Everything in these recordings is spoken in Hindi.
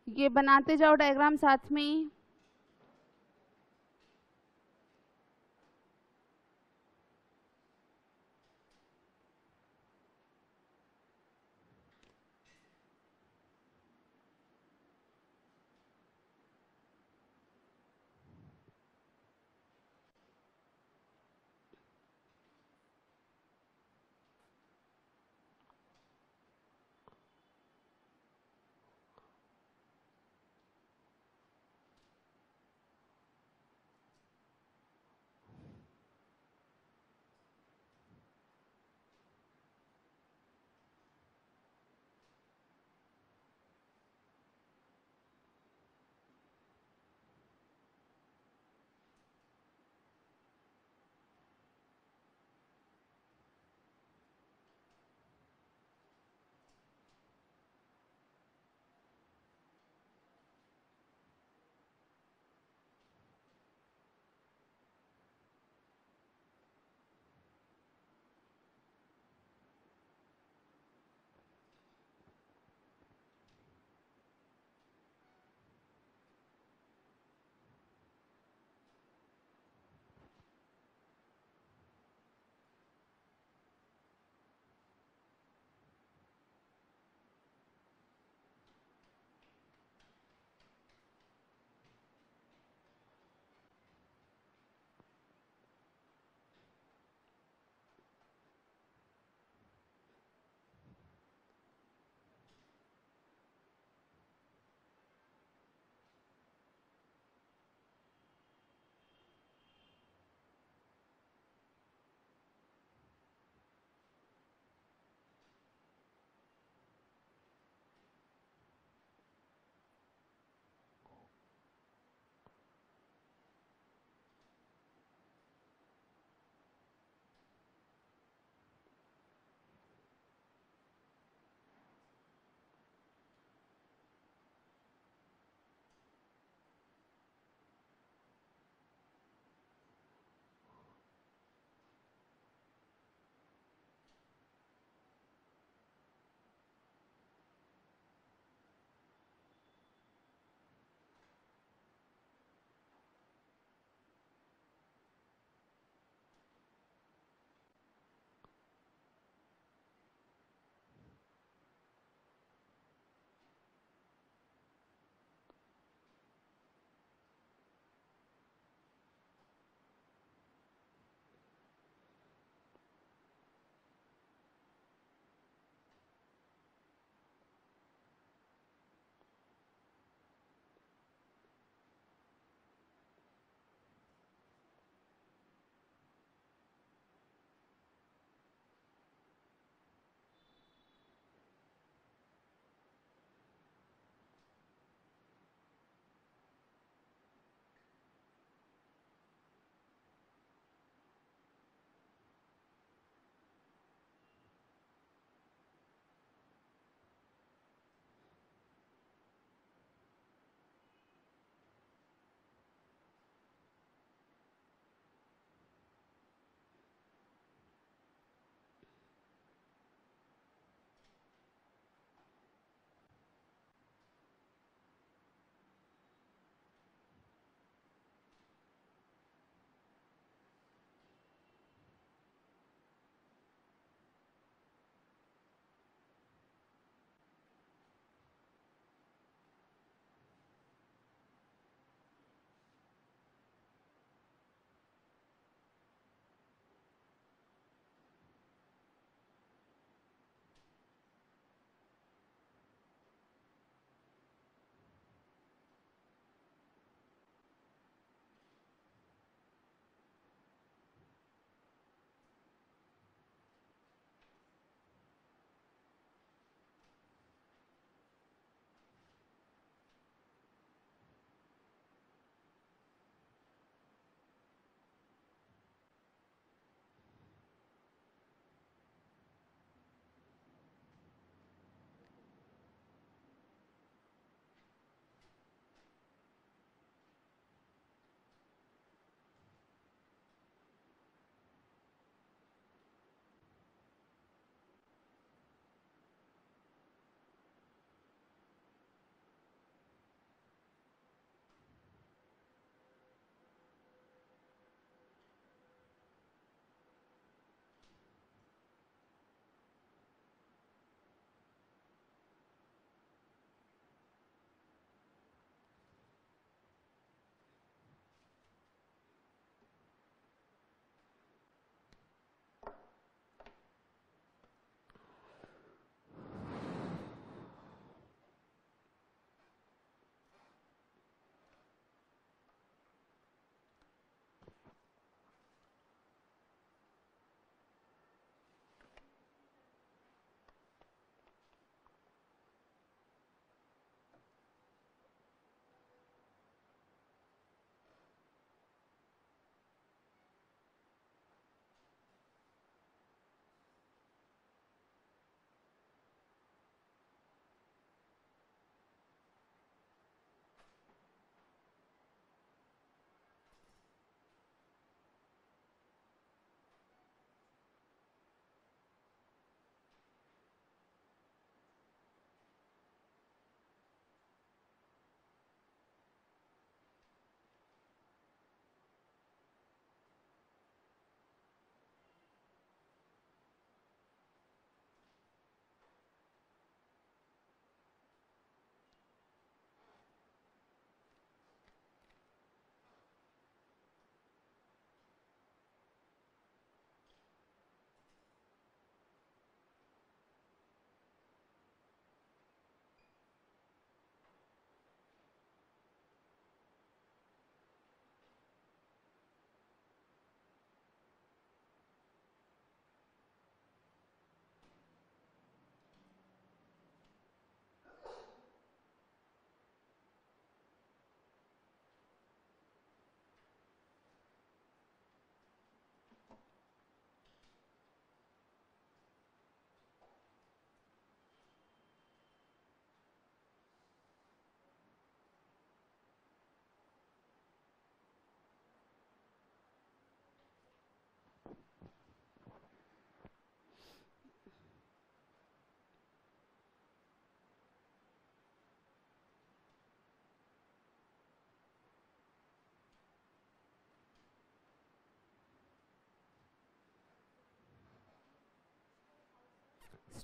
ये बनाते जाओ डायग्राम साथ में ही।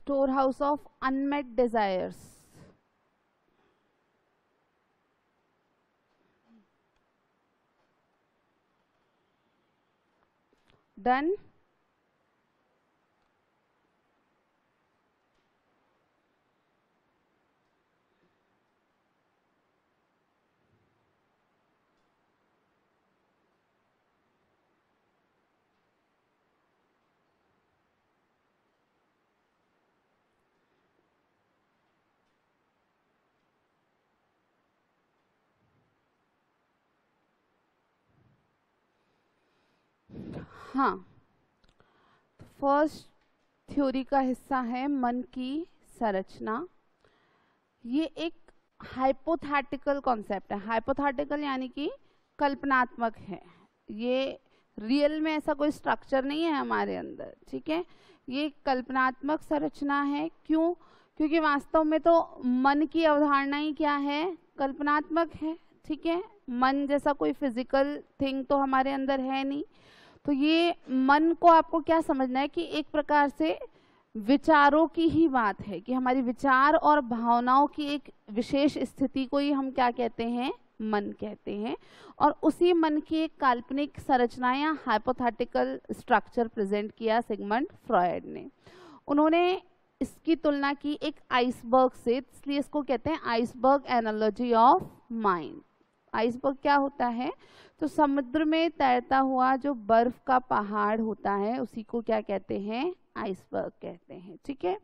storehouse of unmet desires. Done. हाँ, फर्स्ट थ्योरी का हिस्सा है मन की संरचना। ये एक हाइपोथेटिकल कॉन्सेप्ट है। हाइपोथेटिकल यानी कि कल्पनात्मक है। ये रियल में ऐसा कोई स्ट्रक्चर नहीं है हमारे अंदर, ठीक है। ये कल्पनात्मक संरचना है। क्यों? क्योंकि वास्तव में तो मन की अवधारणा ही क्या है? कल्पनात्मक है, ठीक है। मन जैसा कोई फिजिकल थिंग तो हमारे अंदर है नहीं। तो ये मन को आपको क्या समझना है कि एक प्रकार से विचारों की ही बात है, कि हमारी विचार और भावनाओं की एक विशेष स्थिति को ही हम क्या कहते हैं? मन कहते हैं। और उसी मन की एक काल्पनिक संरचना या हाइपोथेटिकल स्ट्रक्चर प्रेजेंट किया सिगमंड फ्रॉयड ने। उन्होंने इसकी तुलना की एक आइसबर्ग से, इसलिए इसको कहते हैं iceberg analogy of mind. Iceberg क्या होता है? तो समुद्र में तैरता हुआ जो बर्फ का पहाड़ होता है उसी को क्या कहते हैं? आइसबर्ग कहते हैं, ठीक है।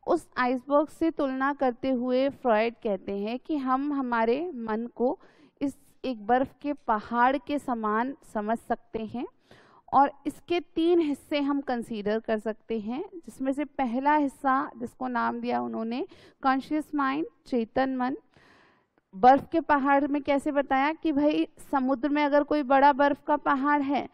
उस आइसबर्ग से तुलना करते हुए फ्रॉयड कहते हैं कि हम हमारे मन को इस एक बर्फ के पहाड़ के समान समझ सकते हैं और इसके 3 हिस्से हम कंसीडर कर सकते हैं, जिसमें से पहला हिस्सा जिसको नाम दिया उन्होंने कॉन्शियस माइंड, चेतन मन। बर्फ के पहाड़ में कैसे बताया कि भाई समुद्र में अगर कोई बड़ा बर्फ का पहाड़ है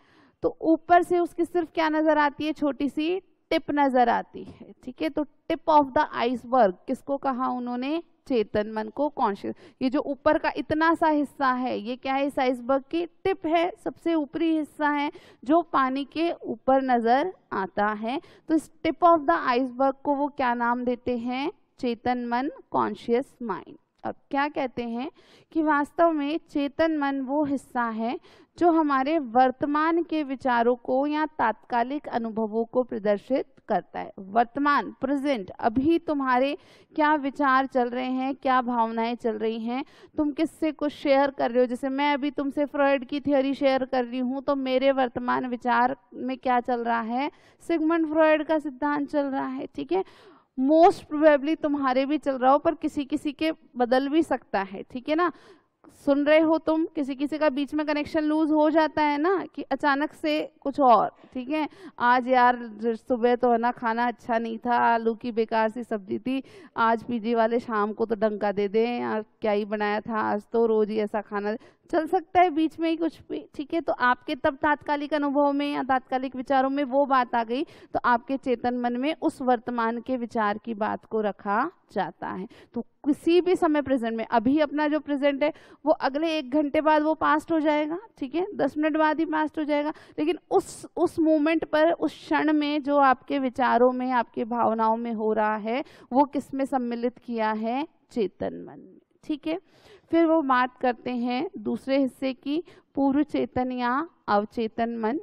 तो ऊपर से उसकी सिर्फ क्या नजर आती है? छोटी सी टिप नजर आती है, ठीक है। तो टिप ऑफ द आइसबर्ग किसको कहा उन्होंने? चेतन मन को, कॉन्शियस। ये जो ऊपर का इतना सा हिस्सा है ये क्या है? इस आइसबर्ग की टिप है, सबसे ऊपरी हिस्सा है जो पानी के ऊपर नजर आता है। तो इस टिप ऑफ द आइसबर्ग को वो क्या नाम देते हैं? चेतन मन, कॉन्शियस माइंड। अब क्या कहते हैं कि वास्तव में चेतन मन वो हिस्सा है जो हमारे वर्तमान के विचारों को या तात्कालिक अनुभवों को प्रदर्शित करता है। वर्तमान, प्रेजेंट, अभी तुम्हारे क्या विचार चल रहे हैं, क्या भावनाएं चल रही हैं, तुम किससे कुछ शेयर कर रहे हो। जैसे मैं अभी तुमसे फ्रॉयड की थ्योरी शेयर कर रही हूँ तो मेरे वर्तमान विचार में क्या चल रहा है? सिगमंड फ्रॉयड का सिद्धांत चल रहा है, ठीक है। मोस्ट प्रोबेबली तुम्हारे भी चल रहा हो पर किसी किसी के बदल भी सकता है, ठीक है ना। सुन रहे हो तुम, किसी किसी का बीच में कनेक्शन लूज हो जाता है ना, कि अचानक से कुछ और, ठीक है। आज यार सुबह तो है ना खाना अच्छा नहीं था, आलू की बेकार सी सब्जी थी, आज पीजी वाले शाम को तो डंका दे दें यार, क्या ही बनाया था आज, तो रोज ही ऐसा खाना चल सकता है बीच में ही कुछ भी, ठीक है। तो आपके तब तात्कालिक अनुभव में या तात्कालिक विचारों में वो बात आ गई तो आपके चेतन मन में उस वर्तमान के विचार की बात को रखा जाता है। तो किसी भी समय प्रेजेंट में, अभी अपना जो प्रेजेंट है वो अगले 1 घंटे बाद वो पास्ट हो जाएगा, ठीक है, 10 मिनट बाद ही पास्ट हो जाएगा, लेकिन उस मोमेंट पर, उस क्षण में जो आपके विचारों में, आपके भावनाओं में हो रहा है वो किस में सम्मिलित किया है? चेतन मन में, ठीक है। फिर वो बात करते हैं दूसरे हिस्से की, पूर्व चेतन या अवचेतन मन।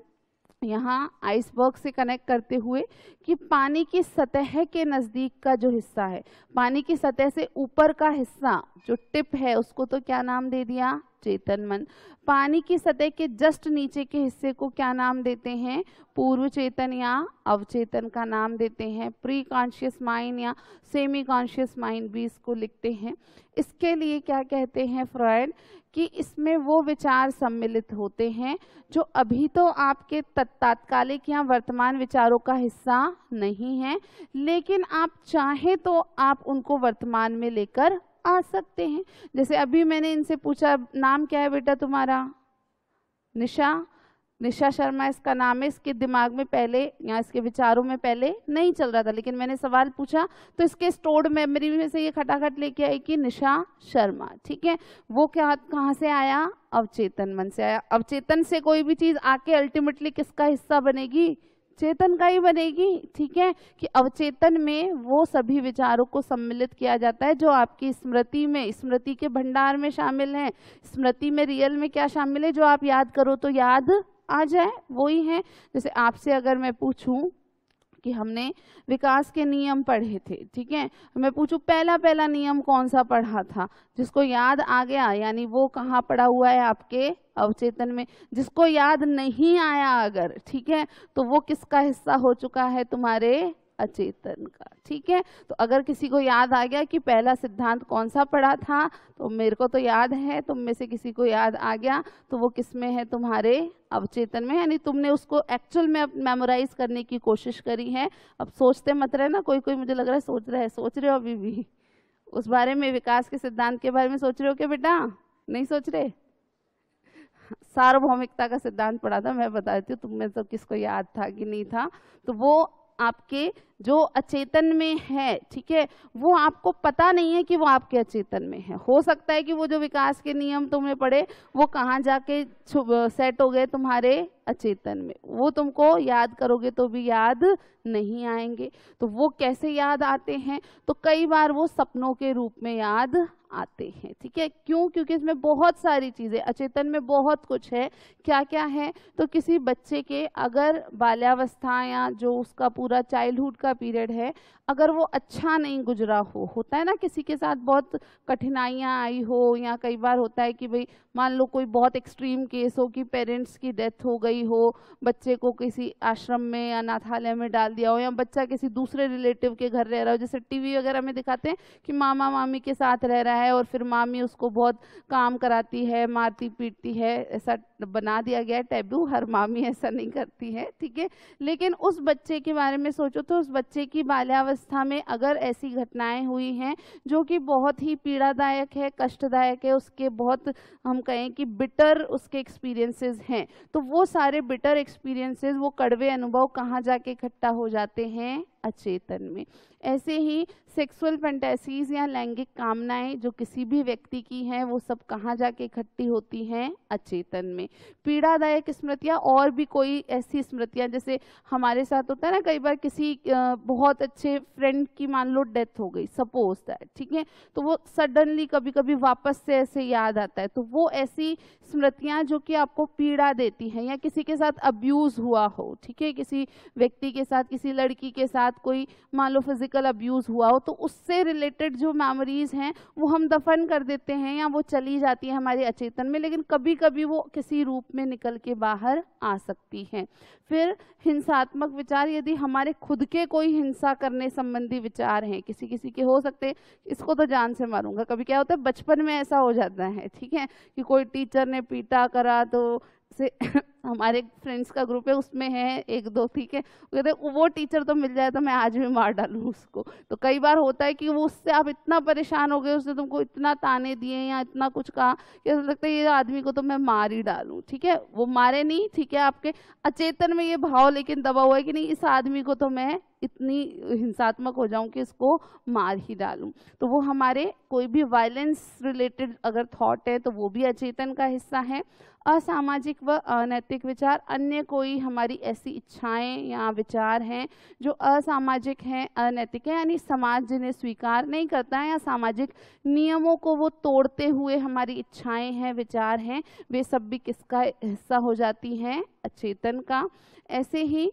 यहाँ आइसबर्ग से कनेक्ट करते हुए कि पानी की सतह के नज़दीक का जो हिस्सा है, पानी की सतह से ऊपर का हिस्सा जो टिप है उसको तो क्या नाम दे दिया? चेतन मन। पानी की सतह के जस्ट नीचे के हिस्से को क्या नाम देते हैं? पूर्व चेतन या अवचेतन का नाम देते हैं। प्री कॉन्शियस माइंड या सेमी कॉन्शियस माइंड भी इसको लिखते हैं। इसके लिए क्या कहते हैं फ्रॉयड कि इसमें वो विचार सम्मिलित होते हैं जो अभी तो आपके तात्कालिक या वर्तमान विचारों का हिस्सा नहीं है, लेकिन आप चाहें तो आप उनको वर्तमान में लेकर आ सकते हैं। जैसे अभी मैंने इनसे पूछा, नाम क्या है बेटा तुम्हारा? निशा शर्मा इसका नाम है। इसके दिमाग में पहले या इसके विचारों में पहले नहीं चल रहा था, लेकिन मैंने सवाल पूछा तो इसके स्टोर्ड मेमोरी में से ये खटाखट लेके आई कि निशा शर्मा, ठीक है। वो क्या, कहाँ से आया? अवचेतन मन से आया। अवचेतन से कोई भी चीज आके अल्टीमेटली किसका हिस्सा बनेगी? चेतन का ही बनेगी। ठीक है, कि अवचेतन में वो सभी विचारों को सम्मिलित किया जाता है जो आपकी स्मृति में, स्मृति के भंडार में शामिल हैं। स्मृति में रियल में क्या शामिल है, जो आप याद करो तो याद आ जाए, वो ही है। जैसे आपसे अगर मैं पूछूं कि हमने विकास के नियम पढ़े थे, ठीक है, मैं पूछूं पहला पहला नियम कौन सा पढ़ा था, जिसको याद आ गया, यानी वो कहाँ पड़ा हुआ है, आपके अवचेतन में। जिसको याद नहीं आया अगर, ठीक है, तो वो किसका हिस्सा हो चुका है, तुम्हारे अचेतन का। ठीक है, तो अगर किसी को याद आ गया कि पहला सिद्धांत कौन सा पढ़ा था, तो मेरे को तो याद है, तुम में से किसी को याद आ गया, तो वो किस में है, तुम्हारे अवचेतन में, यानी तुमने उसको एक्चुअल में मेमोराइज करने की कोशिश करी है। अब सोचते मत रहे ना, कोई कोई मुझे लग रहा है सोच रहे हैं, सोच रहे हो अभी भी उस बारे में, विकास के सिद्धांत के बारे में सोच रहे हो क्या बेटा, नहीं सोच रहे? सार्वभौमिकता का सिद्धांत पढ़ा था, मैं बता देती हूँ, तुम में तो किसको याद था कि नहीं था। तो वो आपके जो अचेतन में है, ठीक है, वो आपको पता नहीं है कि वो आपके अचेतन में है। हो सकता है कि वो जो विकास के नियम तुमने पढ़े वो कहाँ जाके सेट हो गए, तुम्हारे अचेतन में, वो तुमको याद करोगे तो भी याद नहीं आएंगे। तो वो कैसे याद आते हैं, तो कई बार वो सपनों के रूप में याद आते हैं। ठीक है, क्यों? क्योंकि इसमें बहुत सारी चीजें, अचेतन में बहुत कुछ है। क्या क्या है, तो किसी बच्चे के अगर बाल्यावस्था या जो उसका पूरा चाइल्डहुड का पीरियड है, अगर वो अच्छा नहीं गुजरा हो, होता है ना किसी के साथ बहुत कठिनाइयां आई हो, या कई बार होता है कि भाई मान लो कोई बहुत एक्सट्रीम केस हो कि पेरेंट्स की डेथ हो गई हो, बच्चे को किसी आश्रम में या अनाथालय में डाल दिया हो, या बच्चा किसी दूसरे रिलेटिव के घर रह रहा हो, जैसे टीवी वगैरह में दिखाते हैं कि मामा मामी के साथ रह रहा है और फिर मामी उसको बहुत काम कराती है, मारती पीटती है, ऐसा बना दिया गया है टैबू, हर मामी ऐसा नहीं करती है। ठीक है, लेकिन उस बच्चे के बारे में सोचो तो उस बच्चे की बाल्यावस्था में अगर ऐसी घटनाएं हुई हैं जो कि बहुत ही पीड़ादायक है, कष्टदायक है, उसके बहुत हम कहें कि बिटर उसके एक्सपीरियंसेस हैं, तो वो सारे बिटर एक्सपीरियंसेस, वो कड़वे अनुभव कहाँ जाके इकट्ठा हो जाते हैं, अचेतन में। ऐसे ही सेक्सुअल फैंटेसीज या लैंगिक कामनाएं जो किसी भी व्यक्ति की हैं, वो सब कहाँ जाके इकट्ठी होती हैं, अचेतन में। पीड़ादायक स्मृतियां और भी कोई ऐसी स्मृतियां, जैसे हमारे साथ होता है ना कई बार, किसी बहुत अच्छे फ्रेंड की मान लो डेथ हो गई, सपोज दैट, ठीक है, तो वो सडनली कभी कभी वापस से ऐसे याद आता है, तो वो ऐसी स्मृतियां जो कि आपको पीड़ा देती हैं, या किसी के साथ अब्यूज हुआ हो, ठीक है, किसी व्यक्ति के साथ, किसी लड़की के साथ कोई मान लो फिजिकल अब्यूज हुआ हो, तो उससे रिलेटेड जो मेमोरीज हैं वो हम दफन कर देते हैं या वो चली जाती है हमारे अचेतन में, लेकिन कभी कभी वो किसी रूप में निकल के बाहर आ सकती हैं। फिर हिंसात्मक विचार, यदि हमारे खुद के कोई हिंसा करने संबंधी विचार हैं, किसी किसी के हो सकते हैं, इसको तो जान से मारूंगा, कभी क्या होता है बचपन में ऐसा हो जाता है, ठीक है, कि कोई टीचर ने पीटा करा, तो से हमारे फ्रेंड्स का ग्रुप है, उसमें है एक दो, ठीक है, कहते वो टीचर तो मिल जाए तो मैं आज भी मार डालूं उसको। तो कई बार होता है कि वो उससे आप इतना परेशान हो गए, उसने तुमको इतना ताने दिए या इतना कुछ कहा कि ऐसा लगता है ये आदमी को तो मैं मार ही डालूं। ठीक है, वो मारे नहीं, ठीक है, आपके अचेतन में ये भाव लेकिन दबा हुआ है कि नहीं, इस आदमी को तो मैं इतनी हिंसात्मक हो जाऊं कि इसको मार ही डालूं। तो वो हमारे कोई भी वायलेंस रिलेटेड अगर थॉट है तो वो भी अचेतन का हिस्सा है। असामाजिक व अनैतिक विचार, अन्य कोई हमारी ऐसी इच्छाएं या विचार हैं जो असामाजिक हैं, अनैतिक हैं, यानी समाज जिन्हें स्वीकार नहीं करता है, या सामाजिक नियमों को वो तोड़ते हुए हमारी इच्छाएं हैं, विचार हैं, वे सब भी किसका हिस्सा हो जाती हैं, अचेतन का। ऐसे ही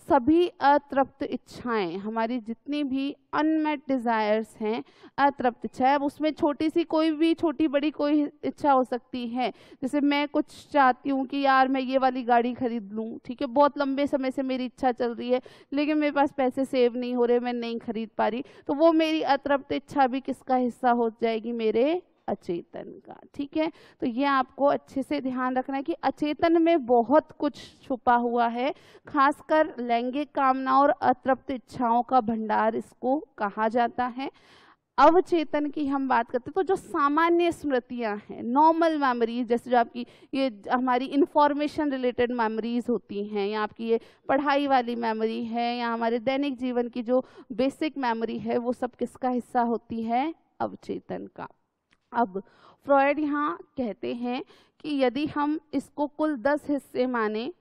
सभी अतृप्त इच्छाएं, हमारी जितनी भी अनमेट डिजायर्स हैं, अतृप्त इच्छा, अब उसमें छोटी सी कोई भी, छोटी बड़ी कोई इच्छा हो सकती है, जैसे मैं कुछ चाहती हूँ कि यार मैं ये वाली गाड़ी खरीद लूँ, ठीक है, बहुत लंबे समय से मेरी इच्छा चल रही है लेकिन मेरे पास पैसे सेव नहीं हो रहे, मैं नहीं खरीद पा रही, तो वो मेरी अतृप्त इच्छा भी किसका हिस्सा हो जाएगी, मेरे अचेतन का। ठीक है, तो ये आपको अच्छे से ध्यान रखना है कि अचेतन में बहुत कुछ छुपा हुआ है, खासकर लैंगिक कामना और अतृप्त इच्छाओं का भंडार इसको कहा जाता है। अवचेतन की हम बात करते हैं तो जो सामान्य स्मृतियां हैं, नॉर्मल मेमोरीज, जैसे जो आपकी ये हमारी इंफॉर्मेशन रिलेटेड मेमोरीज होती हैं, या आपकी ये पढ़ाई वाली मेमोरी है, या हमारे दैनिक जीवन की जो बेसिक मेमोरी है, वो सब किसका हिस्सा होती है, अवचेतन का। अब फ्रॉयड यहाँ कहते हैं कि यदि हम इसको कुल 10 हिस्से माने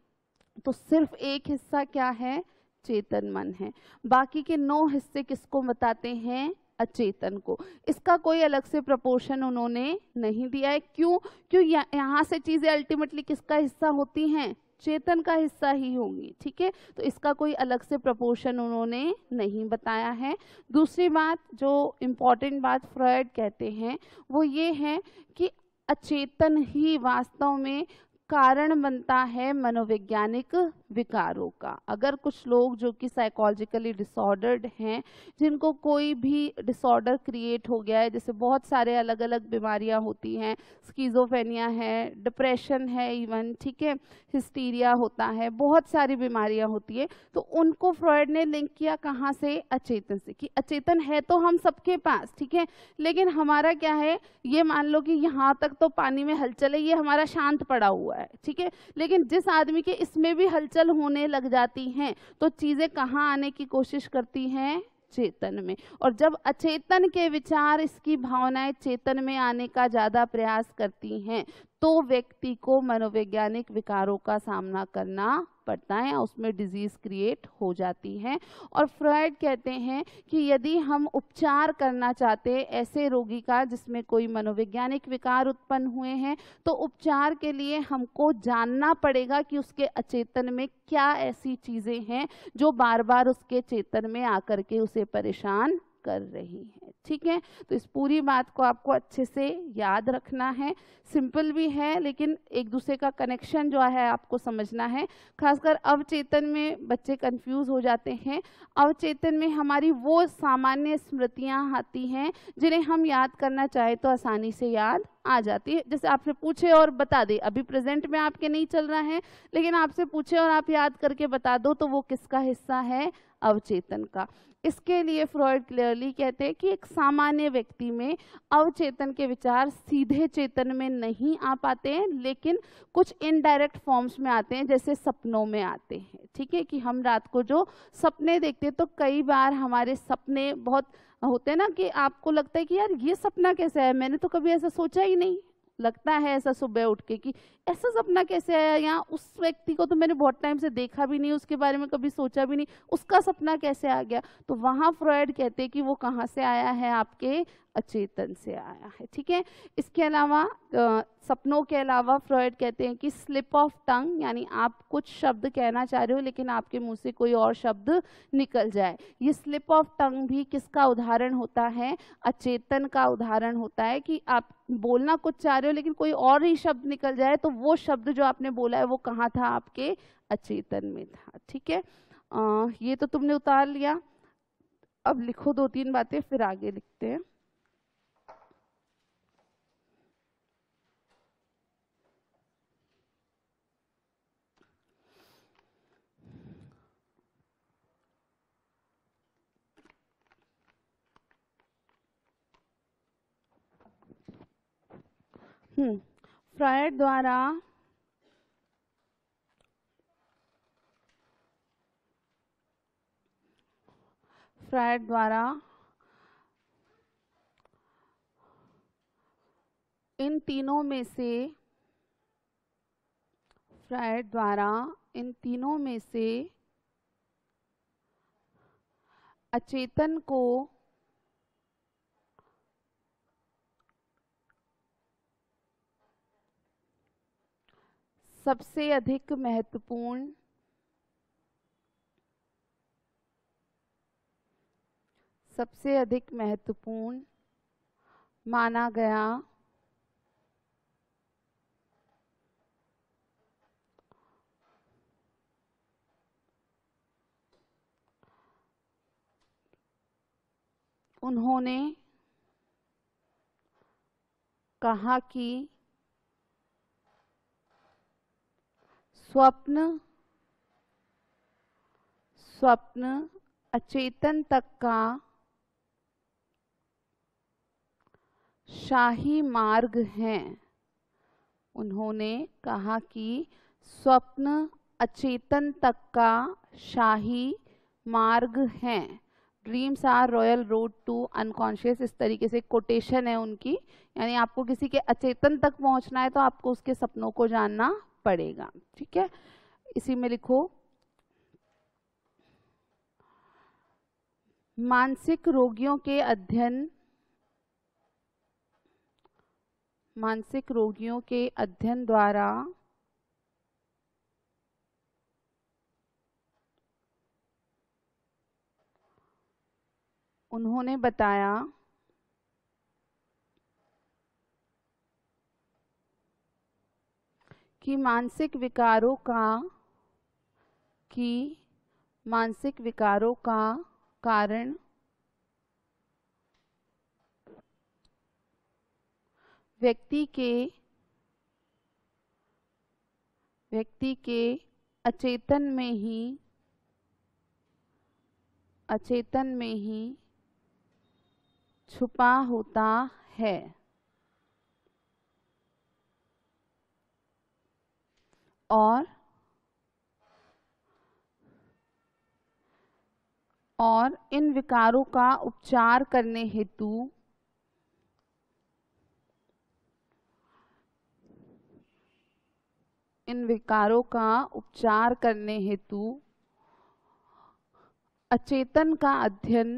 तो सिर्फ एक हिस्सा क्या है, चेतन मन है। बाकी के 9 हिस्से किसको बताते हैं? अचेतन को। इसका कोई अलग से प्रपोर्शन उन्होंने नहीं दिया है। क्यों? क्यों यहाँ से चीजें अल्टीमेटली किसका हिस्सा होती हैं? चेतन का हिस्सा ही होंगी। ठीक है, तो इसका कोई अलग से प्रपोर्शन उन्होंने नहीं बताया है। दूसरी बात, जो इम्पोर्टेंट बात फ्रॉयड कहते हैं वो ये है कि अचेतन ही वास्तव में कारण बनता है मनोवैज्ञानिक विकारों का। अगर कुछ लोग जो कि साइकोलॉजिकली डिसऑर्डर्ड हैं, जिनको कोई भी डिसऑर्डर क्रिएट हो गया है, जैसे बहुत सारे अलग अलग बीमारियां होती हैं, स्किज़ोफ्रेनिया है, डिप्रेशन है इवन, ठीक है, हिस्टीरिया होता है, बहुत सारी बीमारियां होती है, तो उनको फ्रॉयड ने लिंक किया कहाँ से? अचेतन से। कि अचेतन है तो हम सबके पास, ठीक है, लेकिन हमारा क्या है? ये मान लो कि यहाँ तक तो पानी में हलचल है, ये हमारा शांत पड़ा हुआ है, ठीक है, लेकिन जिस आदमी के इसमें भी हलचल होने लग जाती हैं तो चीजें कहाँ आने की कोशिश करती हैं? चेतन में। और जब अचेतन के विचार, इसकी भावनाएं चेतन में आने का ज्यादा प्रयास करती हैं तो व्यक्ति को मनोवैज्ञानिक विकारों का सामना करना पड़ता है, उसमें डिजीज क्रिएट हो जाती है। और फ्रॉयड कहते हैं कि यदि हम उपचार करना चाहते हैं ऐसे रोगी का जिसमें कोई मनोवैज्ञानिक विकार उत्पन्न हुए हैं, तो उपचार के लिए हमको जानना पड़ेगा कि उसके अचेतन में क्या ऐसी चीजें हैं जो बार बार उसके चेतन में आकर के उसे परेशान कर रही है। ठीक है, तो इस पूरी बात को आपको अच्छे से याद रखना है। सिंपल भी है लेकिन एक दूसरे का कनेक्शन जो है आपको समझना है। खासकर अवचेतन में बच्चे कंफ्यूज हो जाते हैं। अवचेतन में हमारी वो सामान्य स्मृतियां आती हैं जिन्हें हम याद करना चाहे तो आसानी से याद आ जाती है। जैसे आपसे पूछे और बता दे, अभी प्रेजेंट में आपके नहीं चल रहा है, लेकिन आपसे पूछे और आप याद करके बता दो तो वो किसका हिस्सा है? अवचेतन का। इसके लिए फ्रॉयड क्लियरली कहते हैं कि एक सामान्य व्यक्ति में अवचेतन के विचार सीधे चेतन में नहीं आ पाते हैं, लेकिन कुछ इनडायरेक्ट फॉर्म्स में आते हैं, जैसे सपनों में आते हैं। ठीक है, कि हम रात को जो सपने देखते हैं तो कई बार हमारे सपने बहुत होते हैं ना कि आपको लगता है कि यार ये सपना कैसे आया, मैंने तो कभी ऐसा सोचा ही नहीं। लगता है ऐसा सुबह उठ के कि ऐसा सपना कैसे आया, या उस व्यक्ति को तो मैंने बहुत टाइम से देखा भी नहीं, उसके बारे में कभी सोचा भी नहीं, उसका सपना कैसे आ गया? तो वहां फ्रॉयड कहते हैं कि वो कहाँ से आया है? आपके अचेतन से आया है। ठीक है, इसके अलावा सपनों के अलावा फ्रॉयड कहते हैं कि स्लिप ऑफ टंग, यानी आप कुछ शब्द कहना चाह रहे हो लेकिन आपके मुंह से कोई और शब्द निकल जाए, ये स्लिप ऑफ टंग भी किसका उदाहरण होता है? अचेतन का उदाहरण होता है। कि आप बोलना कुछ चाह रहे हो लेकिन कोई और ही शब्द निकल जाए तो वो शब्द जो आपने बोला है वो कहाँ था? आपके अचेतन में था। ठीक है, ये तो तुमने उतार लिया। अब लिखो 2-3 बातें, फिर आगे लिखते हैं। फ्रॉयड द्वारा इन तीनों में से अचेतन को सबसे अधिक महत्वपूर्ण माना गया। उन्होंने कहा कि स्वप्न अचेतन तक का शाही मार्ग है। उन्होंने कहा कि स्वप्न अचेतन तक का शाही मार्ग है। Dreams are royal road to unconscious, इस तरीके से कोटेशन है उनकी। यानी आपको किसी के अचेतन तक पहुंचना है तो आपको उसके सपनों को जानना पड़ेगा। ठीक है, इसी में लिखो मानसिक रोगियों के अध्ययन द्वारा उन्होंने बताया कि मानसिक विकारों का कारण व्यक्ति के अचेतन में ही छुपा होता है और इन विकारों का उपचार करने हेतु अचेतन का अध्ययन